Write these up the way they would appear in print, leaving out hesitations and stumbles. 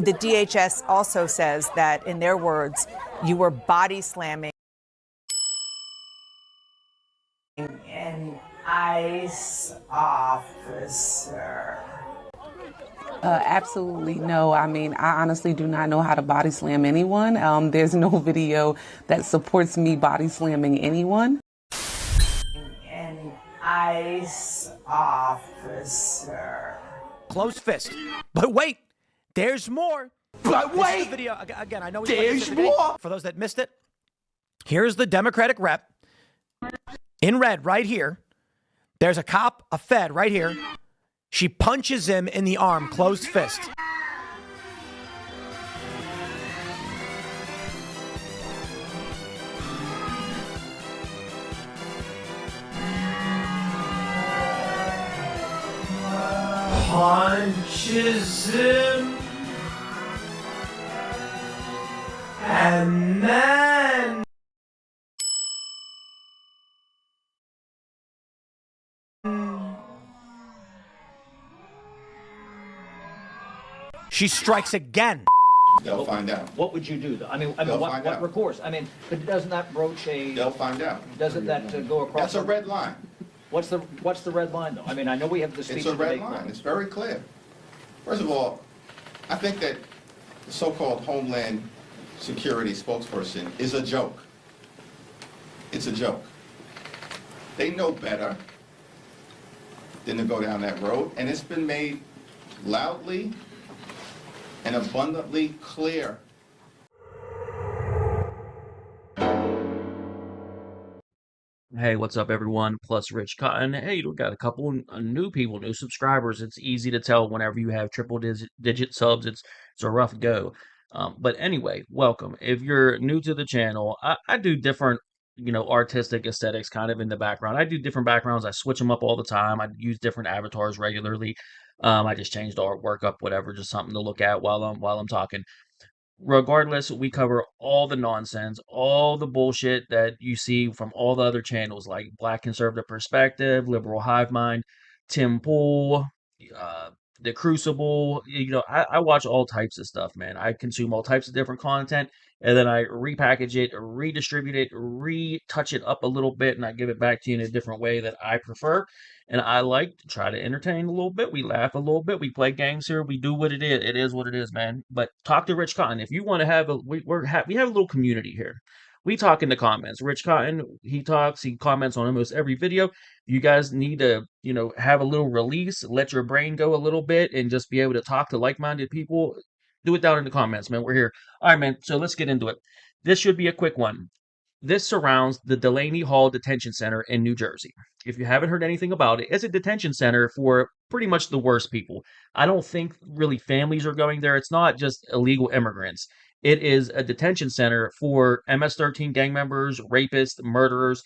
The DHS also says that, in their words, you were body slamming an ICE officer. Absolutely no. I mean, I honestly do not know how to body slam anyone. There's no video that supports me body slamming anyone. An ICE officer. Closed fist. But wait, there's more. But This is wait, the video again. I know we there's played this today. more. For those that missed it, here's the Democratic rep in red right here. There's a cop, a Fed right here. She punches him in the arm, closed fist. Punches him. And then she strikes again. They'll find out. What would you do? I mean, They'll what find out. recourse? I mean, but doesn't that broach They'll find out. doesn't that go across? That's a red line. What's the red line though? I mean, I know we have the speech It's a red debate. line. It's very clear. First of all, I think that the so-called Homeland Security spokesperson is a joke. It's a joke. They know better than to go down that road, and it's been made loudly and abundantly clear. Hey, what's up, everyone? Plus Rich Cotton. Hey, we got a couple new people, new subscribers. It's easy to tell whenever you have triple digit subs. It's a rough go. But anyway, welcome. If you're new to the channel, I do different, artistic aesthetics kind of in the background. I do different backgrounds. I switch them up all the time. I use different avatars regularly. I just change the artwork up, whatever, just something to look at while I'm talking. Regardless, we cover all the nonsense, all the bullshit that you see from all the other channels like Black Conservative Perspective, Liberal Hive Mind, Tim Pool, The Crucible. I watch all types of stuff, man. I consume all types of different content, and then I repackage it, redistribute it, retouch it up a little bit, and I give it back to you in a different way that I prefer. And I like to try to entertain a little bit. We laugh a little bit. We play games here. We do what it is. It is what it is, man. But talk to Rich Cotton. If you want to have we have a little community here. We talk in the comments. Rich Cotton, he talks, he comments on almost every video. You guys need to, have a little release, let your brain go a little bit, and just be able to talk to like-minded people. Do it down in the comments, man. We're here. All right, man. So let's get into it. This should be a quick one. This surrounds the Delaney Hall Detention Center in New Jersey. If you haven't heard anything about it, it's a detention center for pretty much the worst people. I don't think really families are going there. It's not just illegal immigrants. It is a detention center for MS-13 gang members, rapists, murderers,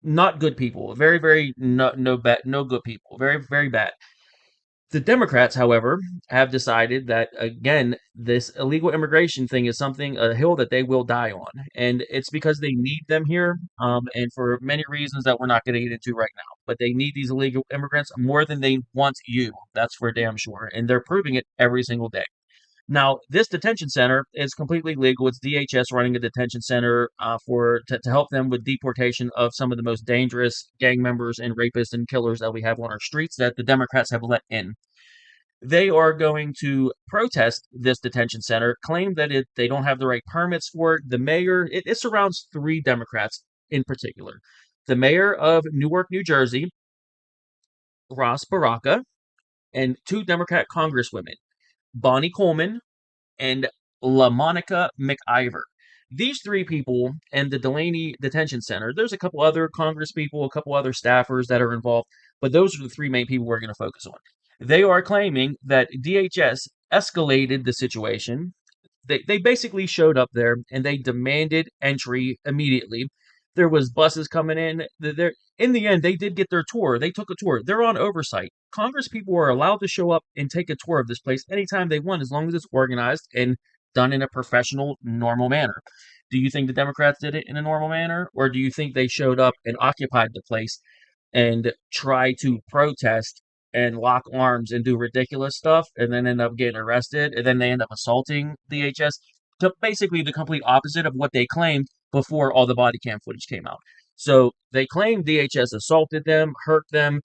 not good people. Very, very no good people. Very, very bad. The Democrats, however, have decided that, again, this illegal immigration thing is a hill that they will die on. And it's because they need them here, and for many reasons that we're not going to get into right now. But they need these illegal immigrants more than they want you. That's for damn sure. And they're proving it every single day. Now, this detention center is completely legal. It's DHS running a detention center to help them with deportation of some of the most dangerous gang members and rapists and killers that we have on our streets that the Democrats have let in. They are going to protest this detention center, claim that they don't have the right permits for it. The mayor, it surrounds 3 Democrats in particular. The mayor of Newark, New Jersey, Ras Baraka, and 2 Democrat congresswomen, Bonnie Coleman and LaMonica McIver. These 3 people and the Delaney Detention Center, there's a couple other Congress people, a couple other staffers that are involved, but those are the 3 main people we're going to focus on. They are claiming that DHS escalated the situation. They basically showed up there and they demanded entry immediately. There was buses coming in. In the end, they did get their tour. They took a tour. They're on oversight. Congress people are allowed to show up and take a tour of this place anytime they want, as long as it's organized and done in a professional, normal manner. Do you think the Democrats did it in a normal manner? Or do you think they showed up and occupied the place and tried to protest and lock arms and do ridiculous stuff and then end up getting arrested and then they end up assaulting DHS to basically the complete opposite of what they claimed before all the body cam footage came out. So they claimed DHS assaulted them, hurt them,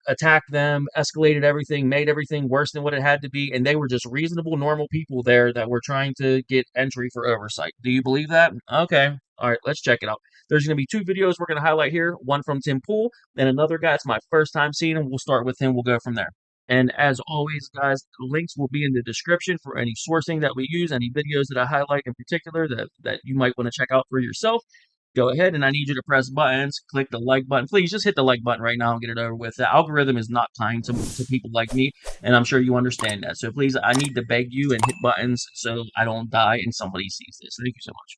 attacked them, escalated everything, made everything worse than what it had to be, and they were just reasonable, normal people there that were trying to get entry for oversight. Do you believe that? Okay. All right, let's check it out. There's going to be two videos we're going to highlight here, one from Tim Pool and another guy. It's my first time seeing him. We'll start with him. We'll go from there. And as always, guys, links will be in the description for any sourcing that we use, any videos that I highlight in particular that you might want to check out for yourself. Go ahead, and I need you to press buttons. Click the like button. Please just hit the like button right now and get it over with. The algorithm is not kind to people like me, and I'm sure you understand that. So please, I need to beg you and hit buttons so I don't die and somebody sees this. Thank you so much.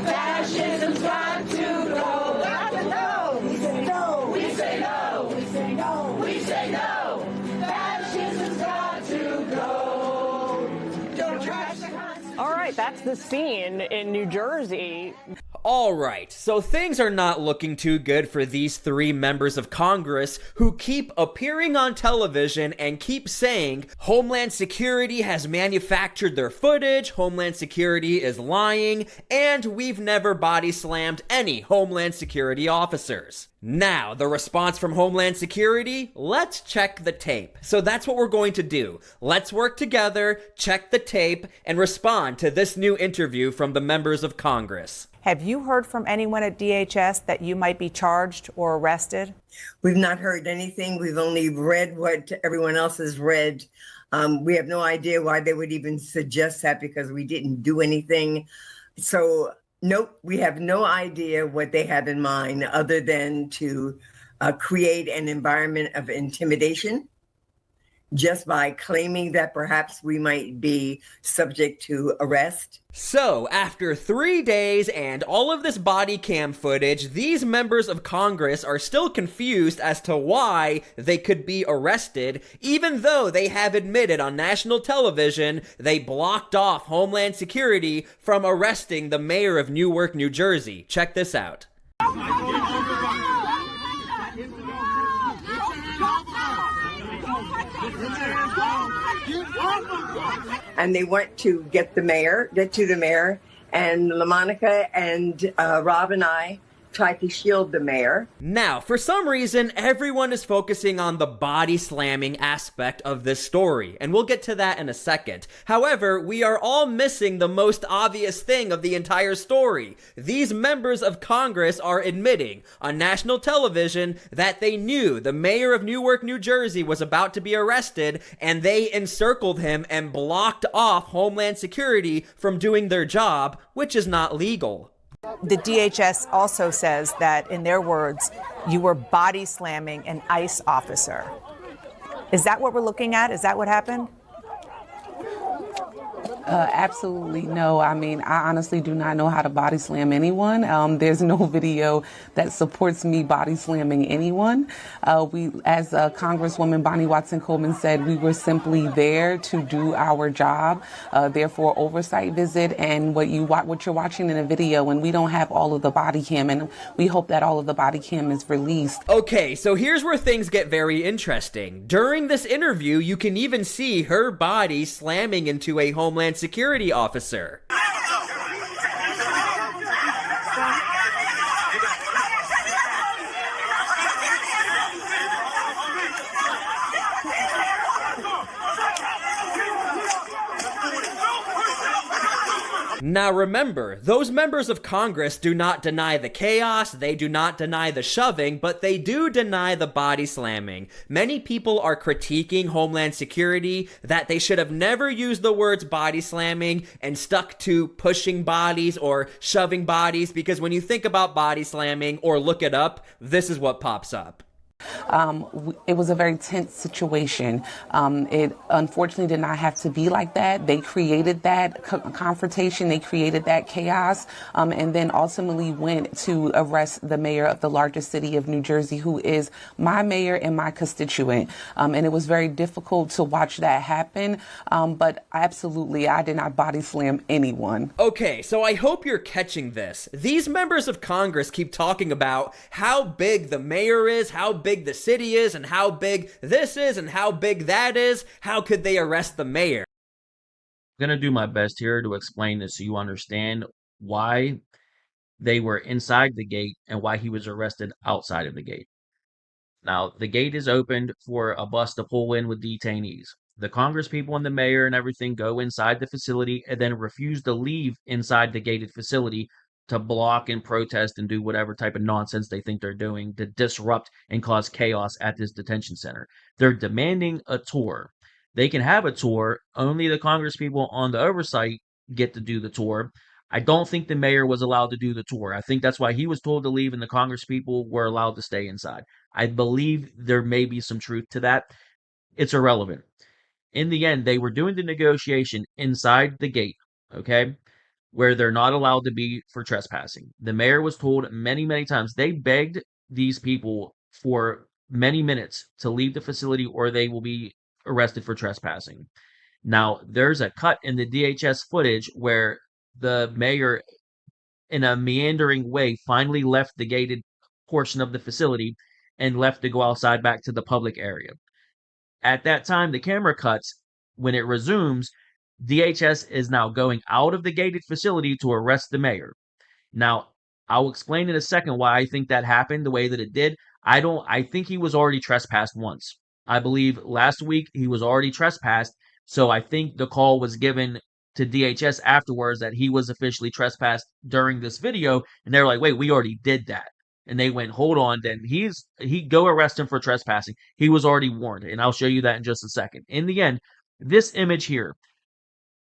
Fascism's got to go. Got to go. We say no. We say no. We say no. We say no. Fascism's got to go. Don't trash the Constitution. All right, that's the scene in New Jersey. All right, so things are not looking too good for these three members of Congress who keep appearing on television and keep saying Homeland Security has manufactured their footage, Homeland Security is lying, and we've never body slammed any Homeland Security officers. Now, the response from Homeland Security? Let's check the tape. So that's what we're going to do. Let's work together, check the tape, and respond to this new interview from the members of Congress. Have you heard from anyone at DHS that you might be charged or arrested? We've not heard anything. We've only read what everyone else has read. We have no idea why they would even suggest that because we didn't do anything. So, nope, we have no idea what they have in mind other than to create an environment of intimidation just by claiming that perhaps we might be subject to arrest. So, after 3 days and all of this body cam footage, these members of Congress are still confused as to why they could be arrested, even though they have admitted on national television they blocked off Homeland Security from arresting the mayor of Newark, New Jersey. Check this out. And they went to get to the mayor, and LaMonica and Rob and I tried to shield the mayor. Now, for some reason, everyone is focusing on the body slamming aspect of this story, and we'll get to that in a second. However, we are all missing the most obvious thing of the entire story. These members of Congress are admitting on national television that they knew the mayor of Newark, New Jersey was about to be arrested, and they encircled him and blocked off Homeland Security from doing their job, which is not legal. The DHS also says that, in their words, you were body slamming an ICE officer. Is that what we're looking at? Is that what happened? Absolutely no. I mean, I honestly do not know how to body slam anyone. There's no video that supports me body slamming anyone. As Congresswoman Bonnie Watson Coleman said, we were simply there to do our job. Therefore, oversight visit and what you're watching in a video, and we don't have all of the body cam, and we hope that all of the body cam is released. Okay, so here's where things get very interesting. During this interview, you can even see her body slamming into a Homeland Security officer. Now remember, those members of Congress do not deny the chaos, they do not deny the shoving, but they do deny the body slamming. Many people are critiquing Homeland Security that they should have never used the words body slamming and stuck to pushing bodies or shoving bodies, because when you think about body slamming or look it up, this is what pops up. It was a very tense situation. It unfortunately did not have to be like that. They created that confrontation. They created that chaos, and then ultimately went to arrest the mayor of the largest city of New Jersey, who is my mayor and my constituent. And it was very difficult to watch that happen. But absolutely, I did not body slam anyone. Okay, so I hope you're catching this. These members of Congress keep talking about how big the mayor is, how big big the city is and how big this is and how big that is, how could they arrest the mayor? I'm going to do my best here to explain this so you understand why they were inside the gate and why he was arrested outside of the gate. Now, the gate is opened for a bus to pull in with detainees. The Congress people and the mayor and everything go inside the facility and then refuse to leave inside the gated facility to block and protest and do whatever type of nonsense they think they're doing to disrupt and cause chaos at this detention center. They're demanding a tour. They can have a tour. Only the Congress people on the oversight get to do the tour. I don't think the mayor was allowed to do the tour. I think that's why he was told to leave and the Congress people were allowed to stay inside. I believe there may be some truth to that. It's irrelevant. In the end, they were doing the negotiation inside the gate, okay, where they're not allowed to be for trespassing. The mayor was told many, many times. They begged these people for many minutes to leave the facility or they will be arrested for trespassing. Now, there's a cut in the DHS footage where the mayor, in a meandering way, finally left the gated portion of the facility and left to go outside back to the public area. At that time, the camera cuts. When it resumes, DHS is now going out of the gated facility to arrest the mayor. Now, I'll explain in a second why I think that happened the way that it did. I think he was already trespassed once. I believe last week he was already trespassed. So I think the call was given to DHS afterwards that he was officially trespassed during this video. And they're like, wait, we already did that. And they went, hold on, then he go arrest him for trespassing. He was already warned. And I'll show you that in just a second. In the end, this image here,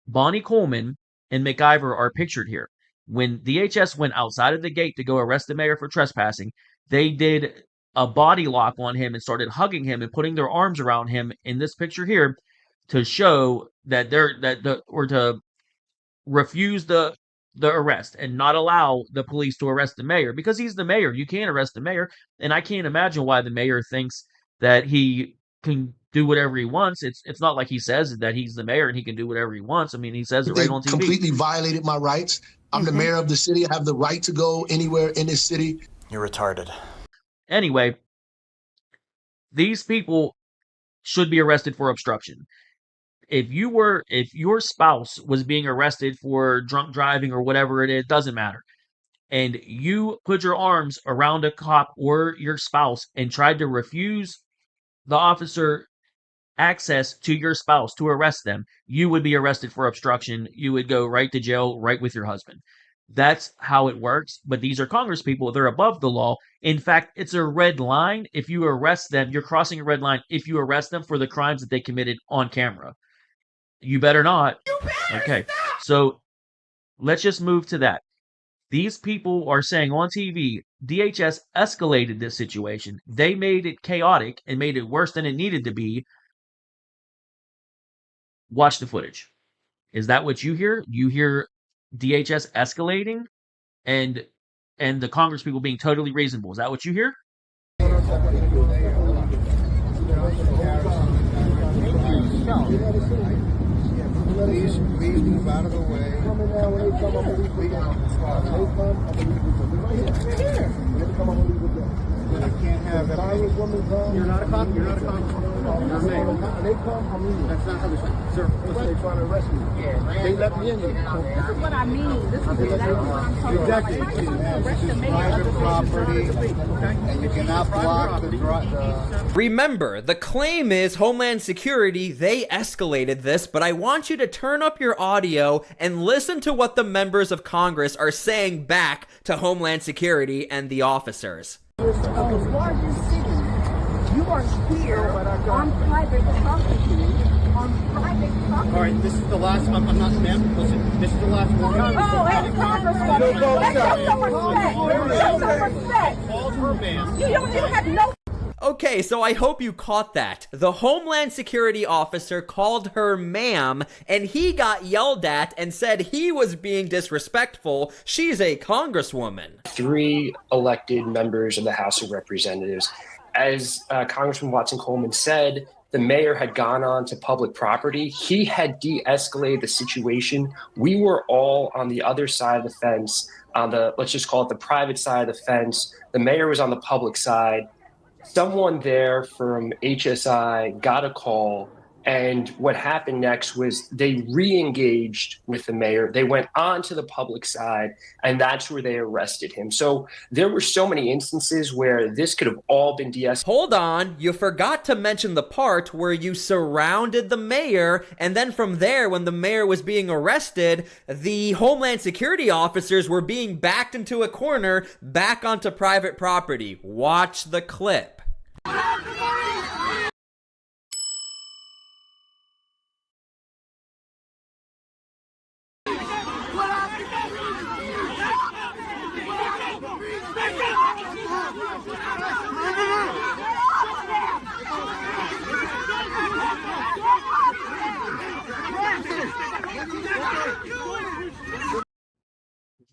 Bonnie Coleman and McIver are pictured here. When DHS went outside of the gate to go arrest the mayor for trespassing, they did a body lock on him and started hugging him and putting their arms around him in this picture here to show that to refuse the arrest and not allow the police to arrest the mayor because he's the mayor. You can't arrest the mayor. And I can't imagine why the mayor thinks that he can do whatever he wants. It's not like he says that he's the mayor and he can do whatever he wants. I mean, he says it right on TV. Completely violated my rights. I'm the mayor of the city. I have the right to go anywhere in this city. You're retarded. Anyway, these people should be arrested for obstruction. If your spouse was being arrested for drunk driving or whatever it is, doesn't matter, and you put your arms around a cop or your spouse and tried to refuse the officer access to your spouse to arrest them, you would be arrested for obstruction. You would go right to jail, right with your husband. That's how it works. But these are Congress people. They're above the law. In fact, it's a red line. If you arrest them, you're crossing a red line if you arrest them for the crimes that they committed on camera. You better not. Okay. So let's just move to that. These people are saying on TV, DHS escalated this situation. They made it chaotic and made it worse than it needed to be. Watch the footage. Is that what you hear? You hear DHS escalating and the Congress people being totally reasonable. Is that what you hear? Please move out of the way. I can't have that. You're not a cop. You're not a cop. You're a mayor. They come from me. That's not how they say. Sir, they're trying to arrest me. They let me in here. This is what I mean. This is exactly what I'm talking about. Exactly. This is private property, and you cannot block the. Remember, the claim is Homeland Security, they escalated this, but I want you to turn up your audio and listen to what the members of Congress are saying back to Homeland Security and the officers. Of the largest city, you are here on private property, All right, this is the last. I'm not, ma'am. Listen, this is the last one. Oh, hey, Congresswoman, let's have some respect. Let's have some respect. Called her, ma'am. You have no. Okay, so I hope you caught that. The Homeland Security officer called her ma'am, and he got yelled at and said he was being disrespectful. She's a congresswoman. 3 elected members of the House of Representatives. As Congressman Watson Coleman said, the mayor had gone on to public property. He had de-escalated the situation. We were all on the other side of the fence, on the, let's just call it the private side of the fence. The mayor was on the public side. someone there from HSI got a call, and what happened next was they re-engaged with the mayor. They went on to the public side, and that's where they arrested him. So there were so many instances where this could have all been de-escalated. Hold on, you forgot to mention the part where you surrounded the mayor, and then from there, when the mayor was being arrested, the Homeland Security officers were being backed into a corner, back onto private property. Watch the clip.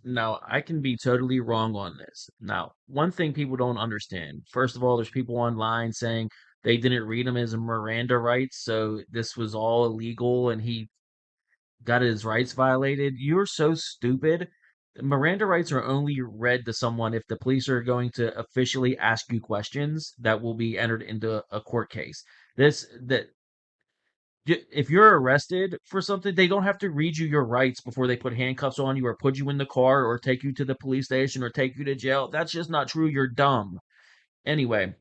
Now, I can be totally wrong on this. Now, one thing people don't understand, first of all, there's people online saying they didn't read him as a Miranda rights, so this was all illegal and he got his rights violated. You're so stupid. Miranda rights are only read to someone if the police are going to officially ask you questions that will be entered into a court case. If you're arrested for something, they don't have to read you your rights before they put handcuffs on you or put you in the car or take you to the police station or take you to jail. That's just not true. You're dumb. Anyway,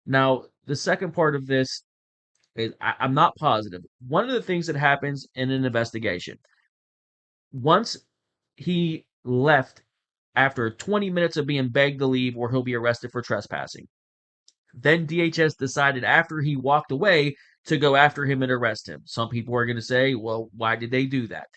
now the second part of this is I'm not positive. One of the things that happens in an investigation, once he left after 20 minutes of being begged to leave or he'll be arrested for trespassing. Then DHS decided after he walked away to go after him and arrest him. Some people are going to say, well, why did they do that?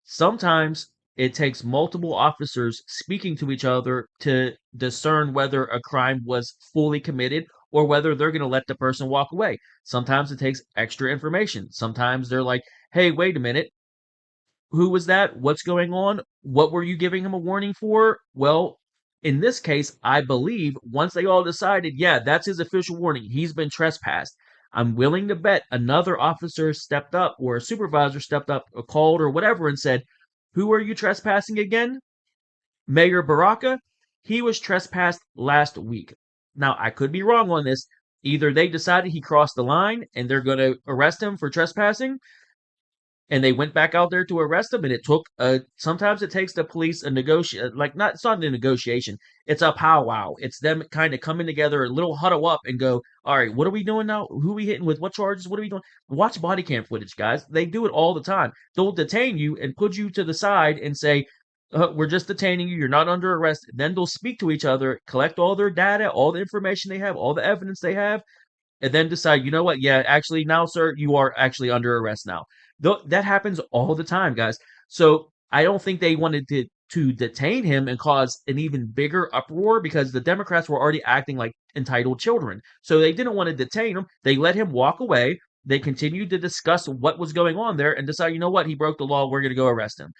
Sometimes it takes multiple officers speaking to each other to discern whether a crime was fully committed or whether they're going to let the person walk away. Sometimes it takes extra information. Sometimes they're like, hey, wait a minute. Who was that? What's going on? What were you giving him a warning for? Well, in this case, I believe once they all decided, yeah, that's his official warning. He's been trespassed. I'm willing to bet another officer stepped up or a supervisor stepped up or called or whatever and said, who are you trespassing again? Mayor Baraka? He was trespassed last week. Now, I could be wrong on this. Either they decided he crossed the line and they're going to arrest him for trespassing, and they went back out there to arrest him, and it took sometimes it takes the police a it's not a negotiation, it's a powwow. It's them kind of coming together, a little huddle up and go, all right, what are we doing now? Who are we hitting with? What charges? What are we doing? Watch body cam footage, guys. They do it all the time. They'll detain you and put you to the side and say, we're just detaining you, you're not under arrest. Then they'll speak to each other, collect all their data, all the information they have, all the evidence they have, and then decide, you know what? Yeah, actually, now, sir, you are actually under arrest now. That happens all the time, guys. So I don't think they wanted to detain him and cause an even bigger uproar because the Democrats were already acting like entitled children. So they didn't want to detain him. They let him walk away. They continued to discuss what was going on there and decide, you know what? He broke the law. We're going to go arrest him.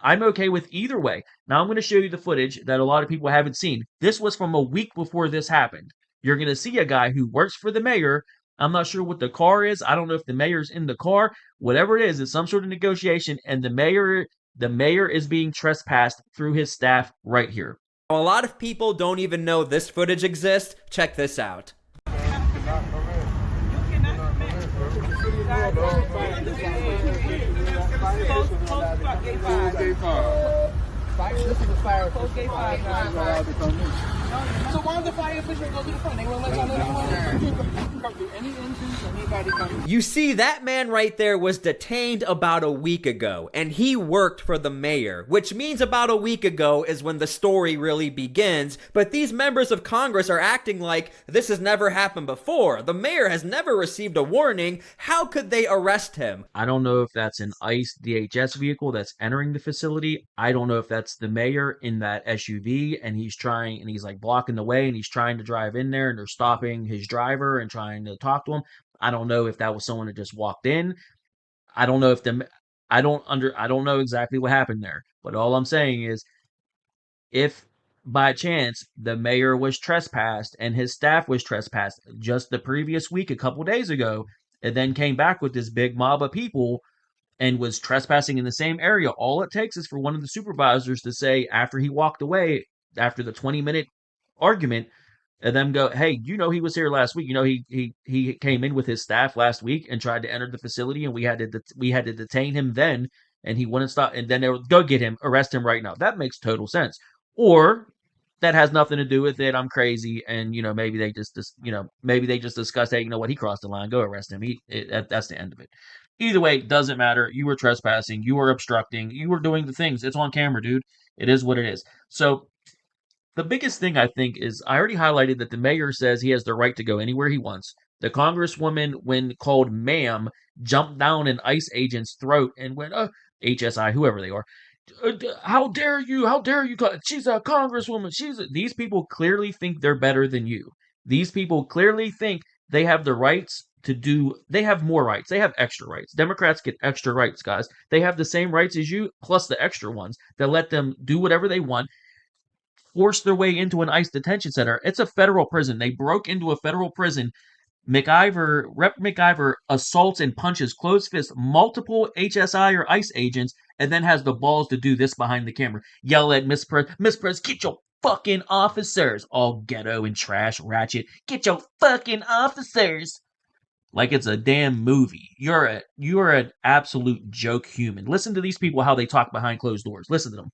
I'm okay with either way. Now I'm going to show you the footage that a lot of people haven't seen. This was from a week before this happened. You're going to see a guy who works for the mayor. I'm not sure what the car is. I don't know if the mayor's in the car. Whatever it is, it's some sort of negotiation, and the mayor is being trespassed through his staff right here. A lot of people don't even know this footage exists. Check this out. This is a fire official. So why don't the fire officials go to the front? They won't let y'all know any engines, anybody come. You see, that man right there was detained about a week ago, and he worked for the mayor, which means about a week ago is when the story really begins. But these members of Congress are acting like this has never happened before. The mayor has never received a warning. How could they arrest him? I don't know if that's an ICE DHS vehicle that's entering the facility. I don't know if that's the mayor in that SUV and he's like blocking the way and he's trying to drive in there and they're stopping his driver and trying to talk to him. I don't know if that was someone that just walked in. I don't know if I don't know exactly what happened there. But all I'm saying is if by chance the mayor was trespassed and his staff was trespassed just the previous week, a couple days ago, and then came back with this big mob of people and was trespassing in the same area, all it takes is for one of the supervisors to say, after he walked away, after the 20-minute argument, and then go, hey, he was here last week. He came in with his staff last week and tried to enter the facility, and we had to detain him then, and he wouldn't stop. And then they would go get him, arrest him right now. That makes total sense. Or that has nothing to do with it. I'm crazy, and maybe they just discussed, hey, he crossed the line. Go arrest him. That's the end of it. Either way, doesn't matter. You were trespassing. You were obstructing. You were doing the things. It's on camera, dude. It is what it is. So the biggest thing I think is I already highlighted that the mayor says he has the right to go anywhere he wants. The congresswoman, when called ma'am, jumped down an ICE agent's throat and went, HSI, whoever they are. How dare you? How dare you? She's a congresswoman. These people clearly think they're better than you. These people clearly think they have the rights they have more rights. They have extra rights. Democrats get extra rights, guys. They have the same rights as you, plus the extra ones that let them do whatever they want, force their way into an ICE detention center. It's a federal prison. They broke into a federal prison. Rep. McIver assaults and punches closed fist multiple HSI or ICE agents, and then has the balls to do this behind the camera. Yell at Miss Press, get your fucking officers. All ghetto and trash, ratchet. Get your fucking officers. Like it's a damn movie. You're an absolute joke human. Listen to these people, how they talk behind closed doors. Listen to them.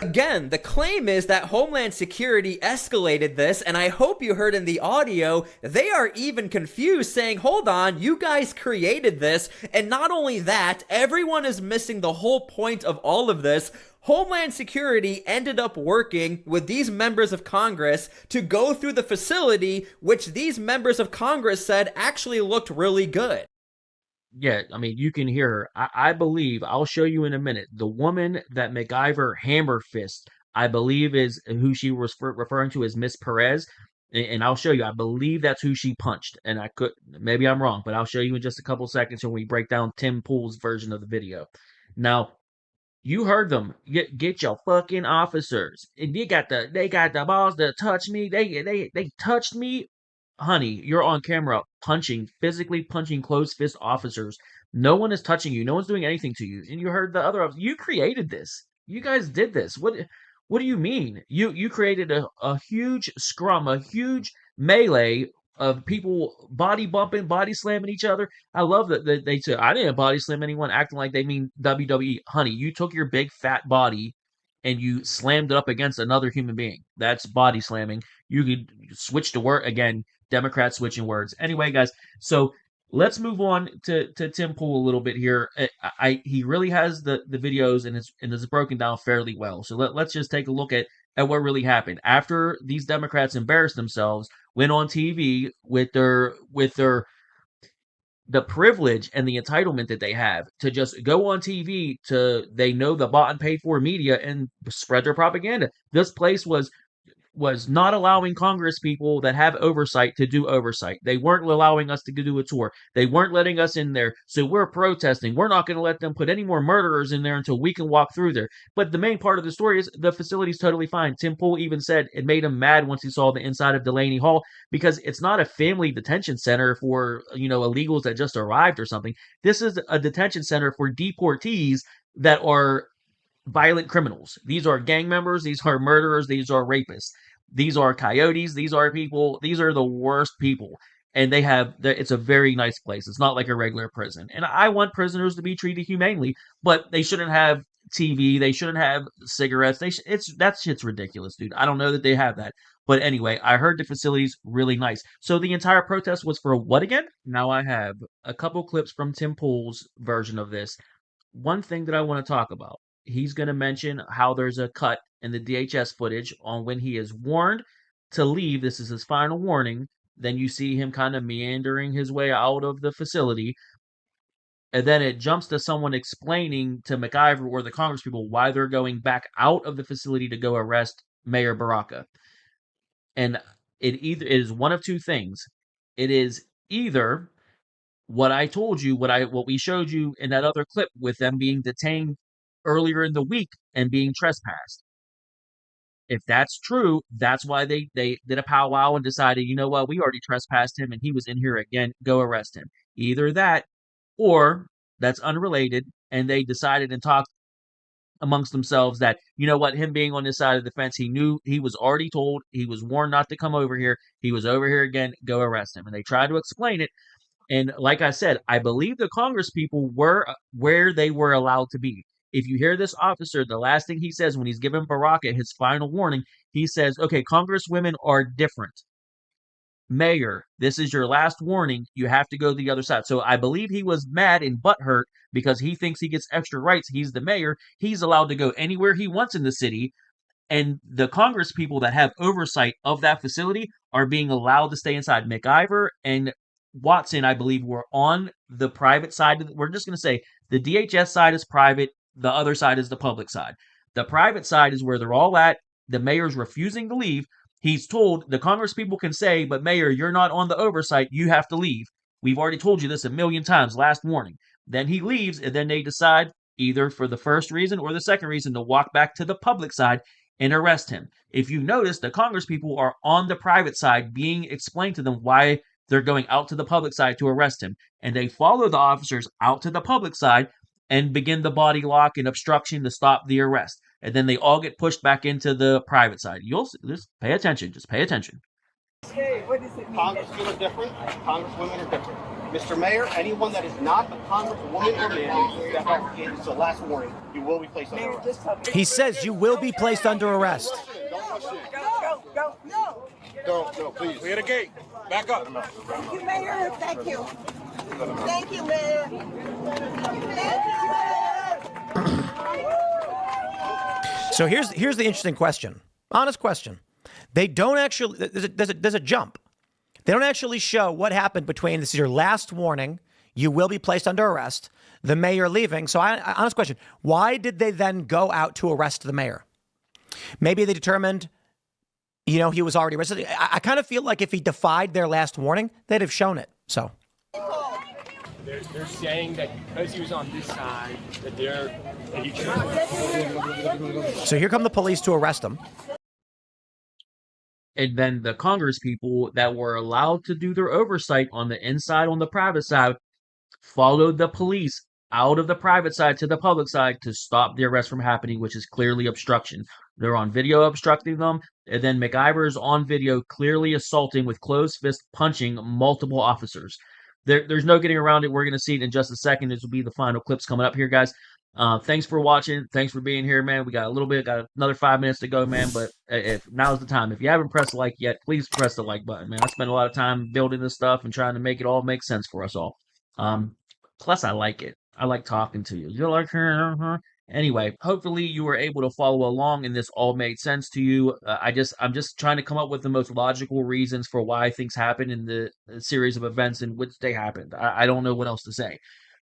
Again, the claim is that Homeland Security escalated this, and I hope you heard in the audio, they are even confused, saying, hold on, you guys created this, and not only that, everyone is missing the whole point of all of this. Homeland Security ended up working with these members of Congress to go through the facility, which these members of Congress said actually looked really good. Yeah, I mean, you can hear her. I believe, I'll show you in a minute, the woman that McIver hammer fist, I believe is who she was referring to as Miss Perez. And I'll show you, I believe that's who she punched. And maybe I'm wrong, but I'll show you in just a couple seconds when we break down Tim Pool's version of the video. Now, you heard them. Get your fucking officers. And they got the balls to touch me. They touched me. Honey, you're on camera physically punching closed fist officers. No one is touching you. No one's doing anything to you. And you heard the other, you created this. You guys did this. What do you mean? You created a huge scrum, a huge melee of people body bumping, body slamming each other. I love that they said, I didn't body slam anyone, acting like they mean WWE. Honey, you took your big fat body and you slammed it up against another human being. That's body slamming. You could switch to word again. Democrats switching words. Anyway, guys, so let's move on to Tim Pool a little bit here. He really has the videos and it's broken down fairly well. So let's just take a look at what really happened after these Democrats embarrassed themselves, went on TV with the privilege and the entitlement that they have to just go on TV they know the bought and paid for media and spread their propaganda. This place was not allowing Congress people that have oversight to do oversight. They weren't allowing us to do a tour. They weren't letting us in there. So we're protesting. We're not going to let them put any more murderers in there until we can walk through there. But the main part of the story is the facility's totally fine. Tim Pool even said it made him mad once he saw the inside of Delaney Hall because it's not a family detention center for, illegals that just arrived or something. This is a detention center for deportees that are violent criminals. These are gang members. These are murderers. These are rapists. These are coyotes. These are the worst people. And it's a very nice place. It's not like a regular prison. And I want prisoners to be treated humanely, but they shouldn't have TV. They shouldn't have cigarettes. That shit's ridiculous, dude. I don't know that they have that. But anyway, I heard the facility's really nice. So the entire protest was for what again? Now I have a couple clips from Tim Pool's version of this. One thing that I want to talk about. He's going to mention how there's a cut in the DHS footage on when he is warned to leave. This is his final warning Then you see him kind of meandering his way out of the facility. And then it jumps to someone explaining to McIver or the congresspeople why they're going back out of the facility to go arrest Mayor Baraka. And it is one of two things. It is either what I told you, what we showed you in that other clip with them being detained earlier in the week and being trespassed. If that's true, that's why they did a powwow and decided, you know what, we already trespassed him and he was in here again, go arrest him. Either that, or that's unrelated, and they decided and talked amongst themselves that, you know what, him being on this side of the fence, he knew, he was already told, he was warned not to come over here, he was over here again, go arrest him. And they tried to explain it. And like I said, I believe the Congress people were where they were allowed to be. If you hear this officer, the last thing he says when he's giving Baraka his final warning, he says, okay, Congresswomen are different. Mayor, this is your last warning. You have to go to the other side. So I believe he was mad and butthurt because he thinks he gets extra rights. He's the mayor. He's allowed to go anywhere he wants in the city. And the Congress people that have oversight of that facility are being allowed to stay inside. McIver and Watson, I believe, were on the private side. We're just going to say the DHS side is private. The other side is the public side. The private side is where they're all at. The mayor's refusing to leave. He's told the Congress people can say, but Mayor, you're not on the oversight. You have to leave. We've already told you this a million times. Last warning. Then he leaves, and then they decide either for the first reason or the second reason to walk back to the public side and arrest him. If you notice, the Congress people are on the private side being explained to them why they're going out to the public side to arrest him. And they follow the officers out to the public side and begin the body lock and obstruction to stop the arrest. And then they all get pushed back into the private side. You'll just pay attention. Just pay attention. What does it mean? Congressmen are different. Congresswomen are different. Mr. Mayor, anyone that is not a congresswoman or man, step out. It's the last warning. You will be placed under arrest. He says you will be placed under arrest. No, please. Clear the gate. Back up. Thank you, Mayor. Thank you. Thank you, Mayor. Thank you, Mayor. So here's the interesting question. Honest question. They don't actually, there's a jump. They don't actually show what happened between this is your last warning, you will be placed under arrest, the mayor leaving. So honest question, why did they then go out to arrest the mayor? Maybe they determined, he was already arrested. I kind of feel like if he defied their last warning, they'd have shown it. So they're saying that because he was on this side, that So here come the police to arrest him. And then the Congress people that were allowed to do their oversight on the inside, on the private side, followed the police out of the private side to the public side to stop the arrest from happening, which is clearly obstruction. They're on video obstructing them. And then McIver is on video clearly assaulting with closed fist, punching multiple officers. There's no getting around it. We're going to see it in just a second. This will be the final clips coming up here, guys. Thanks for watching. Thanks for being here, man. We got another 5 minutes to go, man. But if now's the time. If you haven't pressed the like yet, please press the like button, man. I spent a lot of time building this stuff and trying to make it all make sense for us all. Plus, I like it. I like talking to you. You're like, Anyway, hopefully you were able to follow along and this all made sense to you. I'm just trying to come up with the most logical reasons for why things happen in the series of events in which they happened. I don't know what else to say.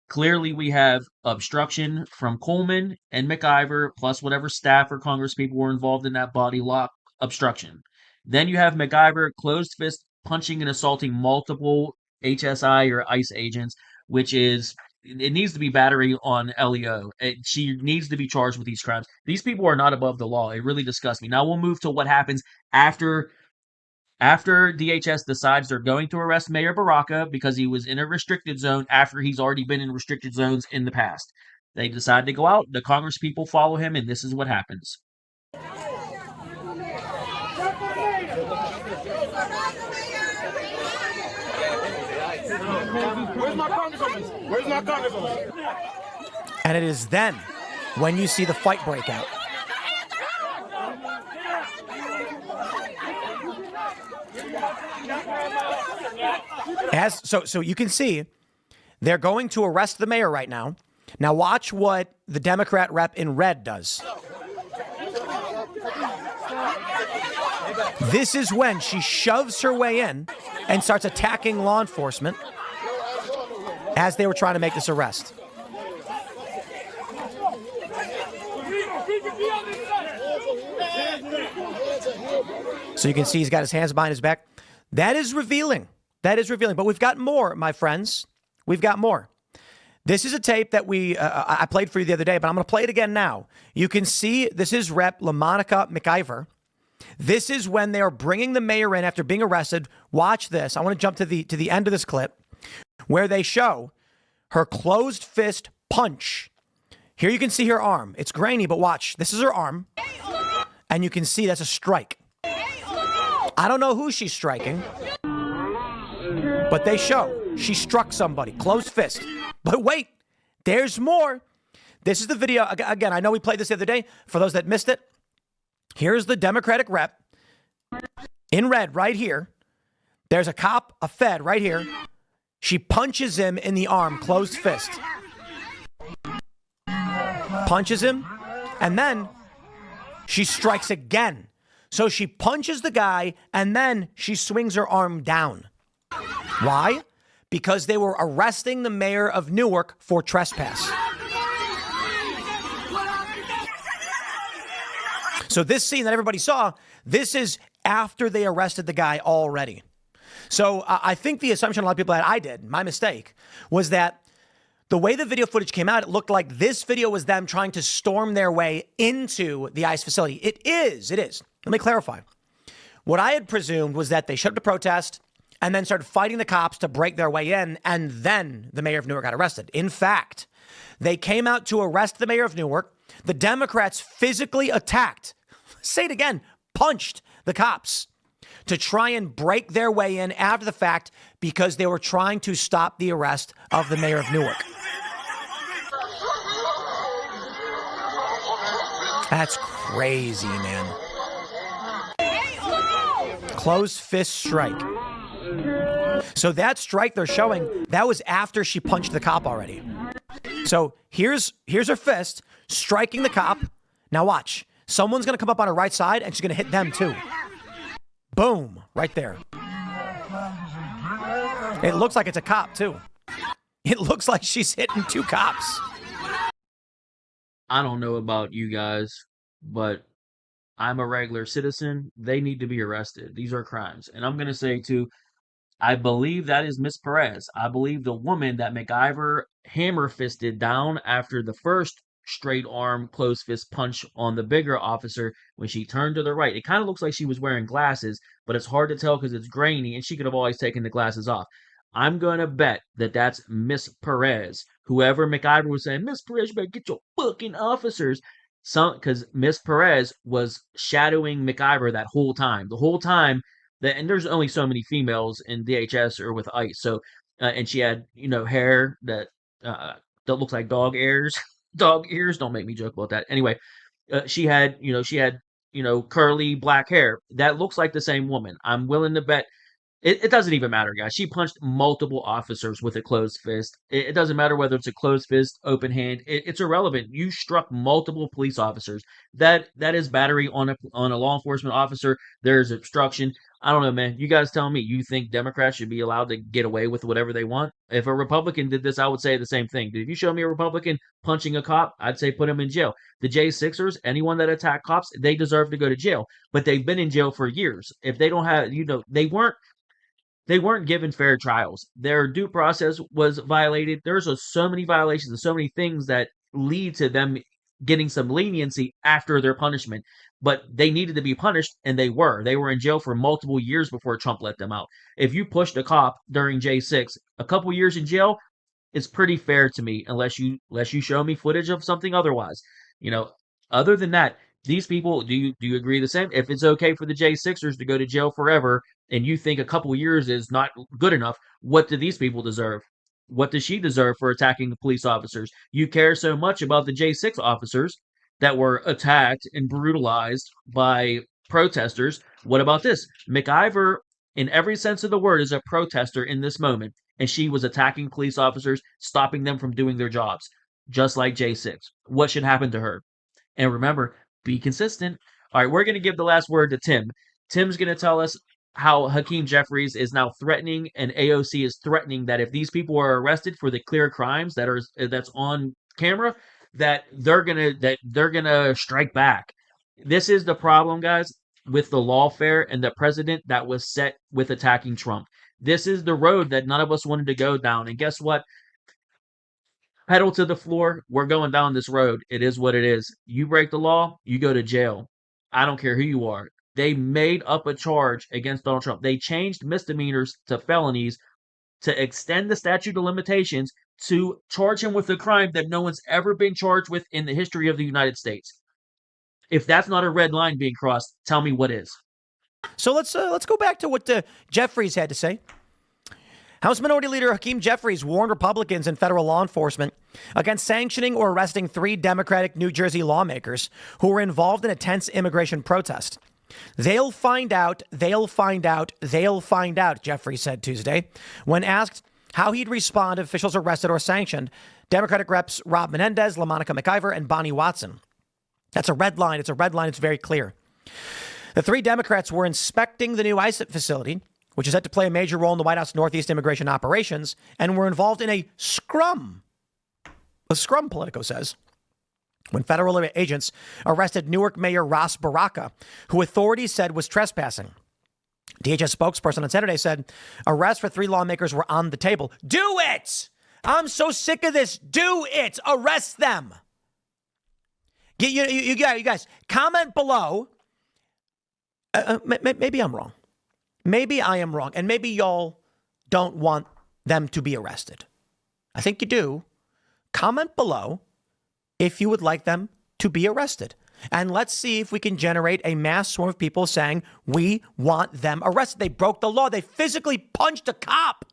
Clearly, we have obstruction from Coleman and McIver, plus whatever staff or Congress people were involved in that body lock obstruction. Then you have McIver closed fist punching and assaulting multiple HSI or ICE agents, which is, it needs to be battery on LEO. She needs to be charged with these crimes. These people are not above the law. It really disgusts me. Now we'll move to what happens after DHS decides they're going to arrest Mayor Baraka because he was in a restricted zone after he's already been in restricted zones in the past. They decide to go out. The Congress people follow him, and this is what happens. Where's my congresswoman? Where's my congresswoman? And it is then when you see the fight break out. So you can see they're going to arrest the mayor right now. Now watch what the Democrat rep in red does. This is when she shoves her way in and starts attacking law enforcement as they were trying to make this arrest. So you can see he's got his hands behind his back. That is revealing. That is revealing. But we've got more, my friends. We've got more. This is a tape that I played for you the other day, but I'm going to play it again now. You can see this is Rep. LaMonica McIver. This is when they are bringing the mayor in after being arrested. Watch this. I want to jump to the end of this clip where they show her closed fist punch. Here you can see her arm. It's grainy, but watch. This is her arm. And you can see that's a strike. I don't know who she's striking, but they show she struck somebody. Closed fist. But wait, there's more. This is the video. Again, I know we played this the other day. For those that missed it, here's the Democratic rep in red right here. There's a cop, a fed right here. She punches him in the arm, closed fist. Punches him, and then she strikes again. So she punches the guy, and then she swings her arm down. Why? Because they were arresting the mayor of Newark for trespass. So this scene that everybody saw, this is after they arrested the guy already. So I think the assumption a lot of people had, I did, my mistake, was that the way the video footage came out, it looked like this video was them trying to storm their way into the ICE facility. It is. Let me clarify. What I had presumed was that they showed up to protest and then started fighting the cops to break their way in, and then the mayor of Newark got arrested. In fact, they came out to arrest the mayor of Newark. The Democrats physically attacked, say it again, punched the cops to try and break their way in after the fact because they were trying to stop the arrest of the mayor of Newark. That's crazy, man. Closed fist strike. So that strike they're showing, that was after she punched the cop already. So here's her fist striking the cop. Now watch. Someone's going to come up on her right side and she's going to hit them too. Boom. Right there. It looks like it's a cop too. It looks like she's hitting two cops. I don't know about you guys, but I'm a regular citizen. They need to be arrested. These are crimes. And I'm going to say too, I believe that is Miss Perez. I believe the woman that McIver hammer-fisted down after the first straight arm closed fist punch on the bigger officer when she turned to the right. It kind of looks like she was wearing glasses, but it's hard to tell because it's grainy and she could have always taken the glasses off. I'm going to bet that that's Miss Perez. Whoever McIver was saying, Miss Perez, you better get your fucking officers. Because Miss Perez was shadowing McIver that whole time. The whole time. And there's only so many females in DHS or with ICE. So, and she had, hair that looks like dog ears. Dog ears. Don't make me joke about that. Anyway, she had curly black hair. That looks like the same woman. I'm willing to bet. It doesn't even matter, guys. She punched multiple officers with a closed fist. It doesn't matter whether it's a closed fist, open hand. It's irrelevant. You struck multiple police officers. That is battery on a law enforcement officer. There's obstruction. I don't know, man. You guys tell me. You think Democrats should be allowed to get away with whatever they want? If a Republican did this, I would say the same thing. If you show me a Republican punching a cop, I'd say put him in jail. The J6ers, anyone that attacked cops, they deserve to go to jail. But they've been in jail for years. If they don't have, they weren't given fair trials. Their due process was violated. There's so many violations and so many things that lead to them getting some leniency after their punishment. But they needed to be punished, and they were. They were in jail for multiple years before Trump let them out. If you pushed a cop during J6, a couple years in jail, it's pretty fair to me, unless you show me footage of something otherwise. Other than that, these people, do you agree the same? If it's okay for the J6ers to go to jail forever, and you think a couple years is not good enough, what do these people deserve? What does she deserve for attacking the police officers? You care so much about the J6 officers that were attacked and brutalized by protesters. What about this? McIver, in every sense of the word, is a protester in this moment, and she was attacking police officers, stopping them from doing their jobs, just like J6. What should happen to her? And remember, be consistent. All right, we're going to give the last word to Tim. Tim's going to tell us how Hakeem Jeffries is now threatening, and AOC is threatening that if these people are arrested for the clear crimes that's on camera, that they're gonna strike back. This is the problem, guys, with the lawfare and the precedent that was set with attacking Trump. This is the road that none of us wanted to go down. And guess what? Pedal to the floor. We're going down this road. It is what it is. You break the law, you go to jail. I don't care who you are. They made up a charge against Donald Trump. They changed misdemeanors to felonies to extend the statute of limitations to charge him with a crime that no one's ever been charged with in the history of the United States. If that's not a red line being crossed, tell me what is. So let's go back to what Jeffries had to say. House Minority Leader Hakeem Jeffries warned Republicans and federal law enforcement against sanctioning or arresting 3 Democratic New Jersey lawmakers who were involved in a tense immigration protest. They'll find out, they'll find out, they'll find out, Jeffries said Tuesday, when asked how he'd respond if officials arrested or sanctioned Democratic reps Rob Menendez, LaMonica McIver, and Bonnie Watson. That's a red line. It's a red line. It's very clear. The 3 Democrats were inspecting the new ICE facility, which is set to play a major role in the White House Northeast immigration operations, and were involved in a scrum. The scrum, Politico says, when federal agents arrested Newark Mayor Ras Baraka, who authorities said was trespassing. DHS spokesperson on Saturday said arrests for 3 lawmakers were on the table. Do it! I'm so sick of this. Do it. Arrest them. You guys, comment below. Maybe I'm wrong. Maybe I am wrong. And maybe y'all don't want them to be arrested. I think you do. Comment below if you would like them to be arrested. And let's see if we can generate a mass swarm of people saying we want them arrested. They broke the law. They physically punched a cop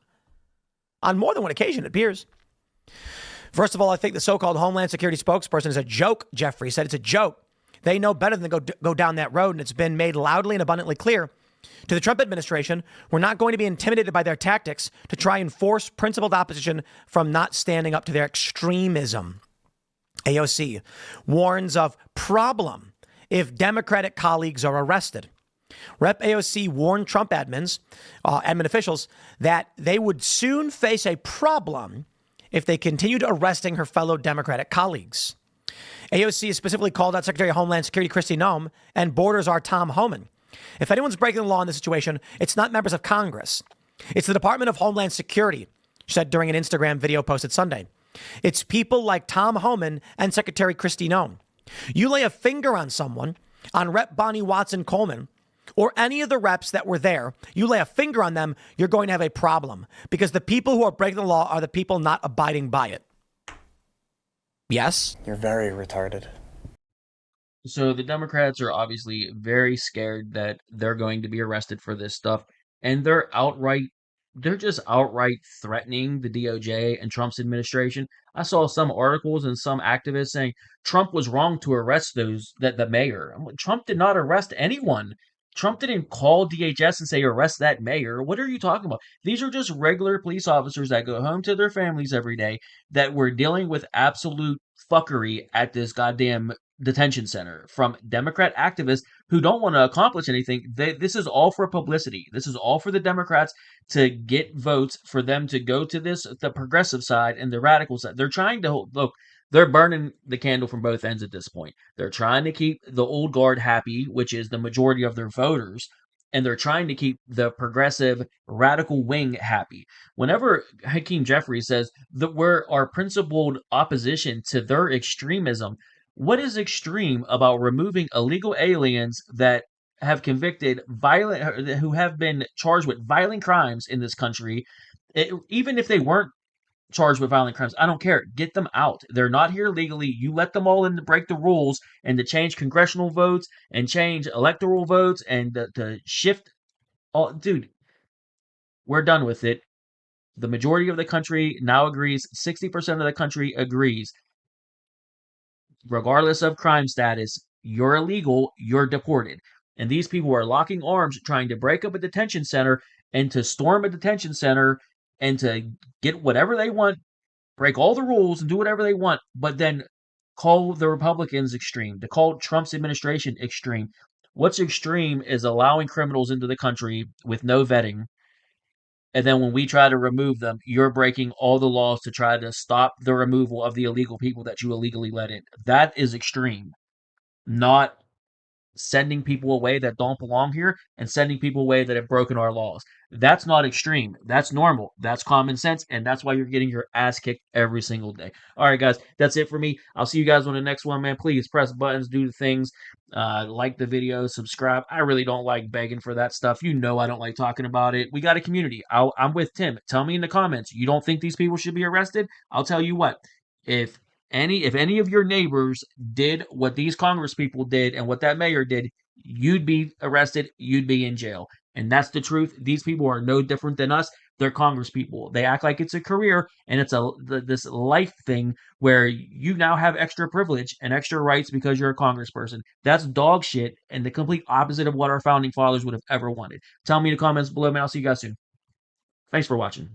on more than one occasion, it appears. First of all, I think the so-called Homeland Security spokesperson is a joke, Jeffrey said. It's a joke. They know better than to go down that road, and it's been made loudly and abundantly clear to the Trump administration, we're not going to be intimidated by their tactics to try and force principled opposition from not standing up to their extremism. AOC warns of problem if Democratic colleagues are arrested. Rep. AOC warned Trump admin officials that they would soon face a problem if they continued arresting her fellow Democratic colleagues. AOC has specifically called out Secretary of Homeland Security Kristi Noem and Borders Czar Tom Homan. If anyone's breaking the law in this situation, it's not members of Congress. It's the Department of Homeland Security, she said during an Instagram video posted Sunday. It's people like Tom Homan and Secretary Kristi Noem. You lay a finger on someone, on Rep. Bonnie Watson Coleman, or any of the reps that were there, you lay a finger on them, you're going to have a problem because the people who are breaking the law are the people not abiding by it. Yes? You're very retarded. So the Democrats are obviously very scared that they're going to be arrested for this stuff. And they're just outright threatening the DOJ and Trump's administration. I saw some articles and some activists saying Trump was wrong to arrest the mayor. I'm like, Trump did not arrest anyone. Trump didn't call DHS and say, arrest that mayor. What are you talking about? These are just regular police officers that go home to their families every day that were dealing with absolute fuckery at this goddamn detention center from Democrat activists who don't want to accomplish anything. This is all for publicity. This is all for the Democrats to get votes for them to go to the progressive side and the radical side. They're trying to look. They're burning the candle from both ends at this point. They're trying to keep the old guard happy, which is the majority of their voters, and they're trying to keep the progressive radical wing happy. Whenever Hakeem Jeffries says that we're our principled opposition to their extremism, what is extreme about removing illegal aliens that have who have been charged with violent crimes in this country, even if they weren't charged with violent crimes? I don't care. Get them out. They're not here legally. You let them all in to break the rules and to change congressional votes and change electoral votes and to shift all. Dude, we're done with it. The majority of the country now agrees. 60% of the country agrees. Regardless of crime status, you're illegal, you're deported. And these people are locking arms trying to break up a detention center and to storm a detention center and to get whatever they want, break all the rules and do whatever they want, but then call the Republicans extreme, to call Trump's administration extreme. What's extreme is allowing criminals into the country with no vetting, and then when we try to remove them, you're breaking all the laws to try to stop the removal of the illegal people that you illegally let in. That is extreme, not sending people away that don't belong here and sending people away that have broken our laws. That's not extreme. That's normal. That's common sense. And that's why you're getting your ass kicked every single day. All right, guys, that's it for me. I'll see you guys on the next one, man. Please press buttons, do the things, like the video, subscribe. I really don't like begging for that stuff. You know I don't like talking about it. We got a community. I'm with Tim. Tell me in the comments, you don't think these people should be arrested? I'll tell you what. If any of your neighbors did what these Congress people did and what that mayor did, you'd be arrested, you'd be in jail. And that's the truth. These people are no different than us. They're Congress people. They act like it's a career and it's this life thing where you now have extra privilege and extra rights because you're a congressperson. That's dog shit and the complete opposite of what our founding fathers would have ever wanted. Tell me in the comments below, man. I'll see you guys soon. Thanks for watching.